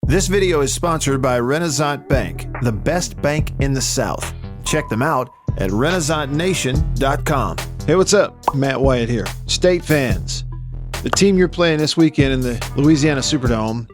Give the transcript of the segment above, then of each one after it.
This video is sponsored by Renaissance Bank, the best bank in the South. Check them out at renaissancennation.com. Hey, what's up? Matt Wyatt here. State fans, the team you're playing this weekend in the Louisiana Superdome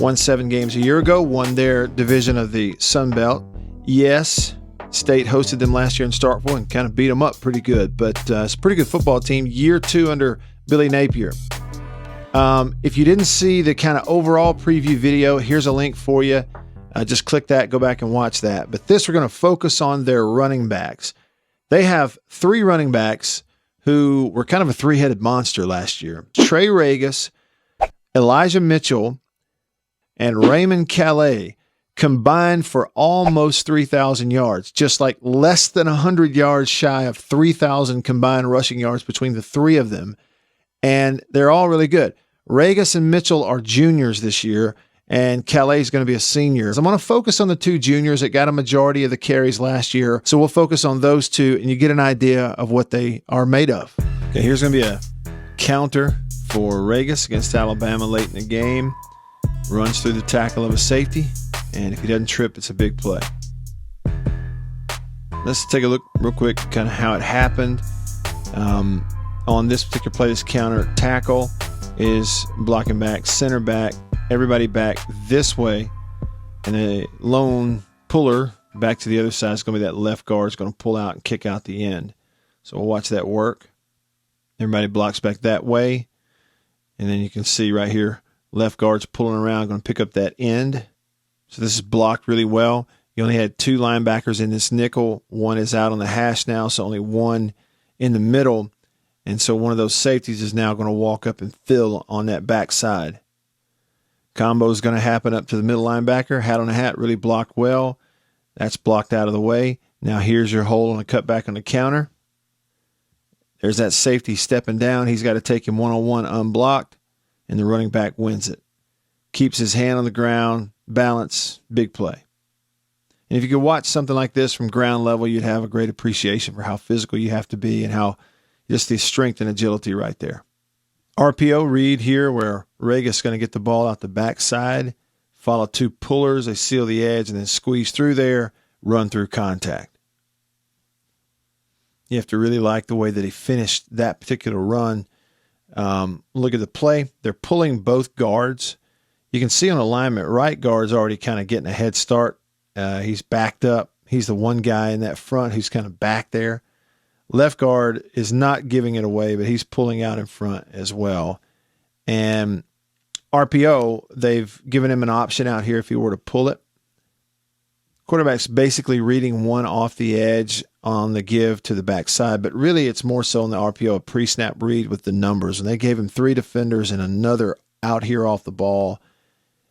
won 7 games a year ago, won their division of the Sun Belt. Yes, State hosted them last year in Starkville and kind of beat them up pretty good, but it's a pretty good football team. Year 2 under Billy Napier. If you didn't see the kind of overall preview video, here's a link for you. Just click that, go back and watch that. But this, we're going to focus on their running backs. They have 3 running backs who were kind of a 3-headed monster last year. Trey Reyes, Elijah Mitchell, and Raymond Calais combined for almost 3,000 yards, just like less than 100 yards shy of 3,000 combined rushing yards between the 3 of them. And they're all really good. Reyes and Mitchell are juniors this year, and Calais is going to be a senior. I'm going to focus on the 2 juniors that got a majority of the carries last year. So we'll focus on those 2, and you get an idea of what they are made of. Okay, here's going to be a counter for Reyes against Alabama late in the game. Runs through the tackle of a safety, and if he doesn't trip, it's a big play. Let's take a look real quick kind of how it happened. On this particular play, this counter tackle is blocking back, center back, everybody back this way, and the lone puller back to the other side is going to be that left guard is going to pull out and kick out the end. So we'll watch that work. Everybody blocks back that way, and then you can see right here, left guard's pulling around, going to pick up that end. So this is blocked really well. You only had 2 linebackers in this nickel. One is out on the hash now, so only one in the middle. And so one of those safeties is now going to walk up and fill on that backside. Combo is going to happen up to the middle linebacker. Hat on a hat, really blocked well. That's blocked out of the way. Now here's your hole on a cutback on the counter. There's that safety stepping down. He's got to take him one-on-one unblocked, and the running back wins it. Keeps his hand on the ground, balance, big play. And if you could watch something like this from ground level, you'd have a great appreciation for how physical you have to be and how just the strength and agility right there. RPO read here where Reyes is going to get the ball out the backside, follow 2 pullers, they seal the edge, and then squeeze through there, run through contact. You have to really like the way that he finished that particular run. Look at the play. They're pulling both guards. You can see on alignment, right guard's already kind of getting a head start. He's backed up. He's the one guy in that front who's kind of back there. Left guard is not giving it away, but he's pulling out in front as well. And RPO, they've given him an option out here if he were to pull it. Quarterback's basically reading one off the edge on the give to the backside, but really it's more so in the RPO, a pre-snap read with the numbers. And they gave him 3 defenders and another out here off the ball.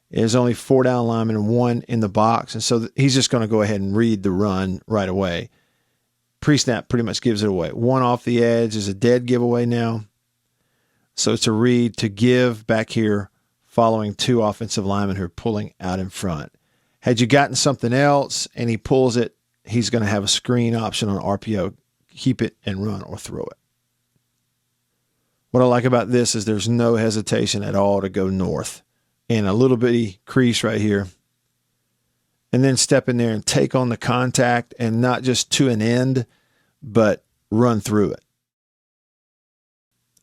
There's only 4 down linemen and 1 in the box, and so he's just going to go ahead and read the run right away. Pre-snap pretty much gives it away. 1 off the edge is a dead giveaway now. So it's a read to give back here following 2 offensive linemen who are pulling out in front. Had you gotten something else and he pulls it, he's going to have a screen option on RPO. Keep it and run or throw it. What I like about this is there's no hesitation at all to go north. And a little bitty crease right here. And then step in there and take on the contact and not just to an end, but run through it.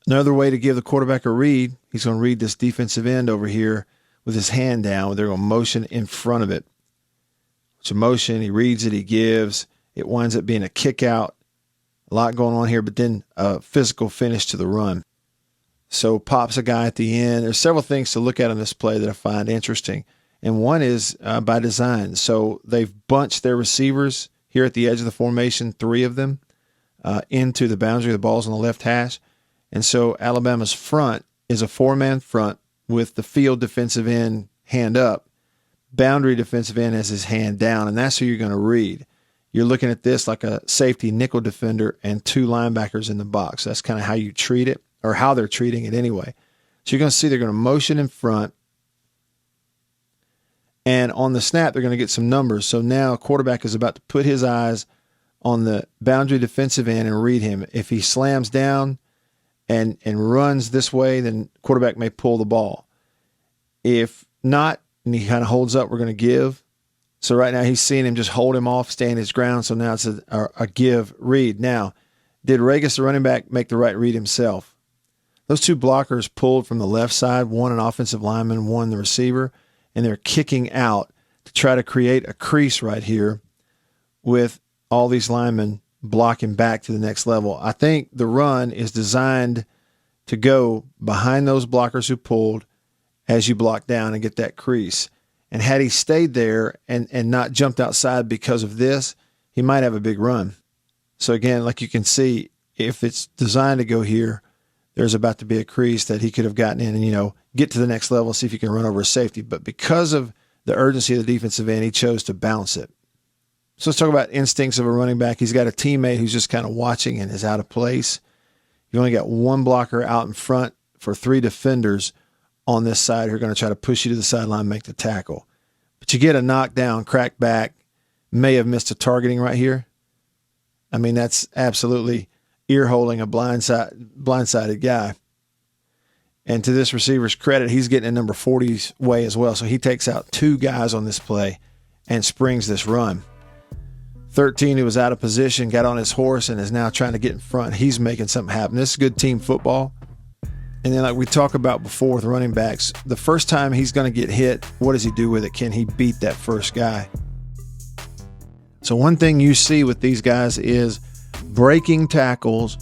Another way to give the quarterback a read, he's going to read this defensive end over here with his hand down. They're going to motion in front of it. It's a motion. He reads it. He gives. It winds up being a kick out. A lot going on here, but then a physical finish to the run. So pops a guy at the end. There's several things to look at on this play that I find interesting. And one is by design. So they've bunched their receivers here at the edge of the formation, 3 of them, into the boundary. The ball's on the left hash. And so Alabama's front is a 4-man front with the field defensive end hand up. Boundary defensive end has his hand down, and that's who you're going to read. You're looking at this like a safety nickel defender and 2 linebackers in the box. That's kind of how you treat it, or how they're treating it anyway. So you're going to see they're going to motion in front. And on the snap, they're going to get some numbers. So now quarterback is about to put his eyes on the boundary defensive end and read him. If he slams down and runs this way, then quarterback may pull the ball. If not, and he kind of holds up, we're going to give. So right now he's seeing him just hold him off, stand his ground. So now it's a give read. Now, did Reyes, the running back, make the right read himself? Those two blockers pulled from the left side, one an offensive lineman, one the receiver, and they're kicking out to try to create a crease right here with all these linemen blocking back to the next level. I think the run is designed to go behind those blockers who pulled as you block down and get that crease. And had he stayed there and not jumped outside because of this, he might have a big run. So again, like you can see, if it's designed to go here, there's about to be a crease that he could have gotten in and, get to the next level, see if he can run over a safety. But because of the urgency of the defensive end, he chose to bounce it. So let's talk about instincts of a running back. He's got a teammate who's just kind of watching and is out of place. You only got one blocker out in front for three defenders on this side who are going to try to push you to the sideline, make the tackle. But you get a knockdown, crack back, may have missed a targeting right here. I mean, that's absolutely ear-holding a blindsided guy. And to this receiver's credit, he's getting a number 40's way as well. So he takes out two guys on this play and springs this run. 13, who was out of position, got on his horse and is now trying to get in front. He's making something happen. This is good team football. And then like we talked about before with running backs, the first time he's going to get hit, what does he do with it? Can he beat that first guy? So one thing you see with these guys is breaking tackles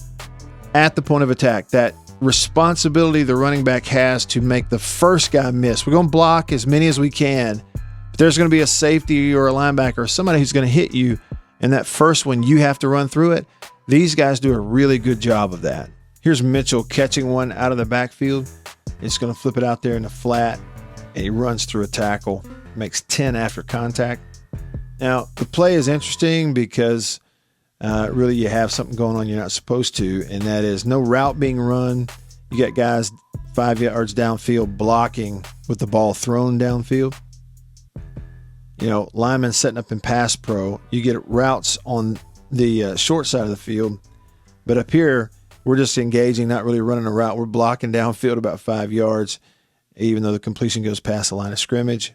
at the point of attack. That responsibility the running back has to make the first guy miss. We're going to block as many as we can. But there's going to be a safety or a linebacker or somebody who's going to hit you, and that first one you have to run through it. These guys do a really good job of that. Here's Mitchell catching one out of the backfield. He's going to flip it out there in the flat, and he runs through a tackle, makes 10 after contact. Now, the play is interesting because really you have something going on you're not supposed to, and that is no route being run. You got guys 5 yards downfield blocking with the ball thrown downfield. Linemen setting up in pass pro. You get routes on the short side of the field, but up here, we're just engaging, not really running a route. We're blocking downfield about 5 yards, even though the completion goes past the line of scrimmage.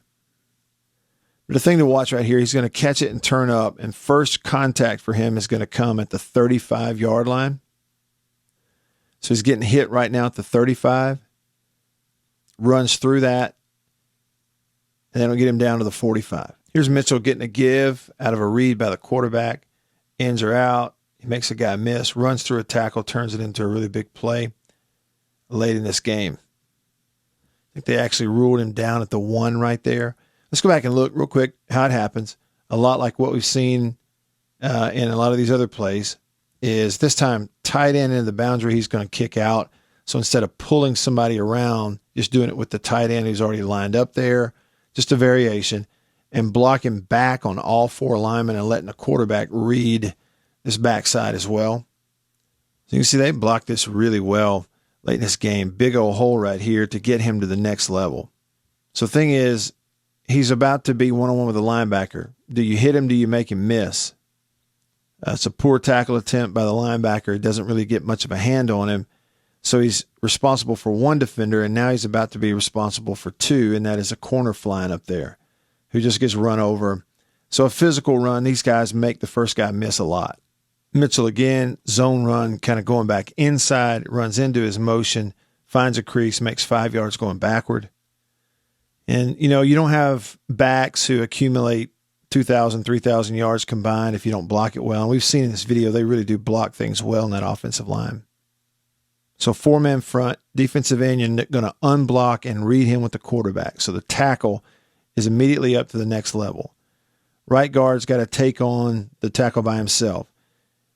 But the thing to watch right here, he's going to catch it and turn up, and first contact for him is going to come at the 35-yard line. So he's getting hit right now at the 35, runs through that, and then it'll get him down to the 45. Here's Mitchell getting a give out of a read by the quarterback. Ends are out. He makes a guy miss, runs through a tackle, turns it into a really big play late in this game. I think they actually ruled him down at the 1 right there. Let's go back and look real quick how it happens. A lot like what we've seen in a lot of these other plays is this time tight end into the boundary, he's going to kick out. So instead of pulling somebody around, just doing it with the tight end who's already lined up there, just a variation, and blocking back on all four linemen and letting the quarterback read this backside as well. So you can see they blocked this really well late in this game. Big old hole right here to get him to the next level. So the thing is, he's about to be one-on-one with a linebacker. Do you hit him? Do you make him miss? It's a poor tackle attempt by the linebacker. It doesn't really get much of a hand on him. So he's responsible for one defender, and now he's about to be responsible for two, and that is a corner flying up there who just gets run over. So a physical run, these guys make the first guy miss a lot. Mitchell again, zone run, kind of going back inside, runs into his motion, finds a crease, makes 5 yards going backward. And, you don't have backs who accumulate 2,000, 3,000 yards combined if you don't block it well. And we've seen in this video, they really do block things well in that offensive line. So 4-man front, defensive end, you're going to unblock and read him with the quarterback. So the tackle is immediately up to the next level. Right guard's got to take on the tackle by himself.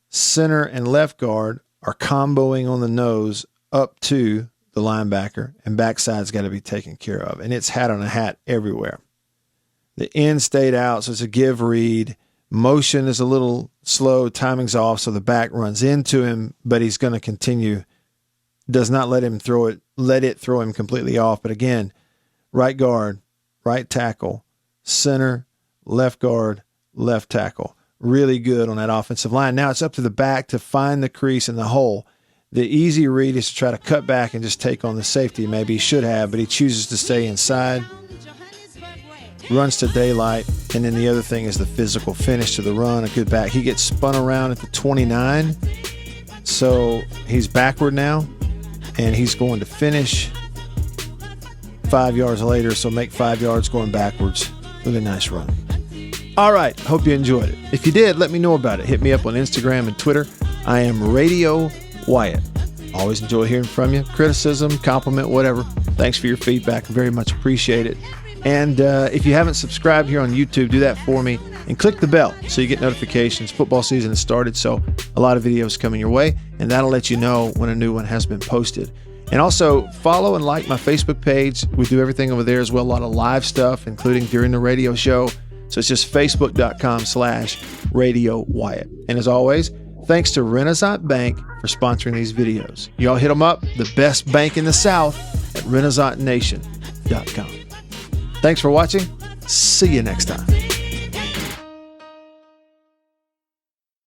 Center and left guard are comboing on the nose up to the linebacker, and backside's got to be taken care of. And it's hat on a hat everywhere. The end stayed out, so it's a give read. Motion is a little slow, timing's off, so the back runs into him, but he's going to continue. Does not let it throw him completely off. But again, right guard, right tackle, center, left guard, left tackle. Really good on that offensive line. Now it's up to the back to find the crease in the hole. The easy read is to try to cut back and just take on the safety. Maybe he should have, but he chooses to stay inside. runs to daylight. And then the other thing is the physical finish to the run, a good back. He gets spun around at the 29. So he's backward now, and he's going to finish 5 yards later. So make 5 yards going backwards. Really nice run. All right. Hope you enjoyed it. If you did, let me know about it. Hit me up on Instagram and Twitter. I am Radio Wyatt. Always enjoy hearing from you. Criticism, compliment, whatever. Thanks for your feedback. Very much appreciate it. And if you haven't subscribed here on YouTube, do that for me. And click the bell so you get notifications. Football season has started, so a lot of videos coming your way. And that'll let you know when a new one has been posted. And also follow and like my Facebook page. We do everything over there as well. A lot of live stuff, including during the radio show. So it's just facebook.com/Radio Wyatt. And as always, thanks to Renaissance Bank for sponsoring these videos. Y'all hit them up, the best bank in the South at RenaissanceNation.com. Thanks for watching. See you next time.